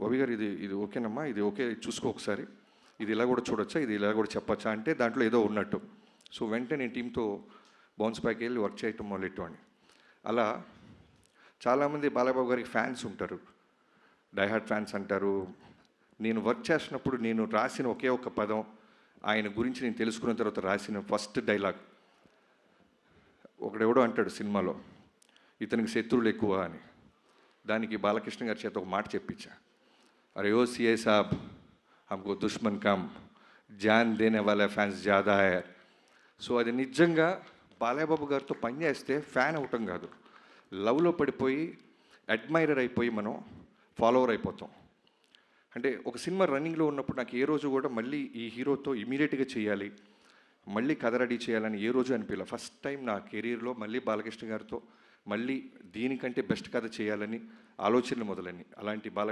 రవి గారు ఇది ఇది ఓకేనమ్మా, ఇది ఓకే, చూసుకో ఒకసారి, ఇది ఇలా కూడా చూడొచ్చా, ఇది ఇలా కూడా చెప్పచ్చా అంటే దాంట్లో ఏదో ఉన్నట్టు. సో వెంటనే నేను టీంతో బౌన్స్ బ్యాక్ వెళ్ళి వర్క్ చేయటం మొదలెట్టేవాడిని. అలా చాలామంది బాలయ్యబాబు గారికి ఫ్యాన్స్ ఉంటారు, డైహార్డ్ ఫ్యాన్స్ అంటారు. నేను వర్క్ చేసినప్పుడు నేను రాసిన ఒకే ఒక పదం, ఆయన గురించి నేను తెలుసుకున్న తర్వాత రాసిన ఫస్ట్ డైలాగ్, ఒకడెవడో అంటాడు సినిమాలో, ఇతనికి శత్రువులు ఎక్కువ అని. దానికి బాలకృష్ణ గారి చేత ఒక మాట చెప్పించా, అరే ఓ సిఐ సాబ్, हमको दुश्मन कम, जान देने वाला ఫ్యాన్స్ ज़्यादा है. సో అది నిజంగా బాలయ్యబాబు గారితో పనిచేస్తే ఫ్యాన్ అవటం కాదు, లవ్లో పడిపోయి అడ్మైరర్ అయిపోయి మనం ఫాలోవర్ అయిపోతాం. అంటే ఒక సినిమా రన్నింగ్లో ఉన్నప్పుడు నాకు ఏ రోజు కూడా మళ్ళీ ఈ హీరోతో ఇమీడియట్గా చేయాలి, మళ్ళీ కథ రెడీ చేయాలని ఏ రోజు అనిపించలే. ఫస్ట్ టైం నా కెరీర్లో మళ్ళీ బాలకృష్ణ గారితో మళ్ళీ దీనికంటే బెస్ట్ కథ చేయాలని ఆలోచనలు మొదలైనవి. అలాంటి బాలయ్య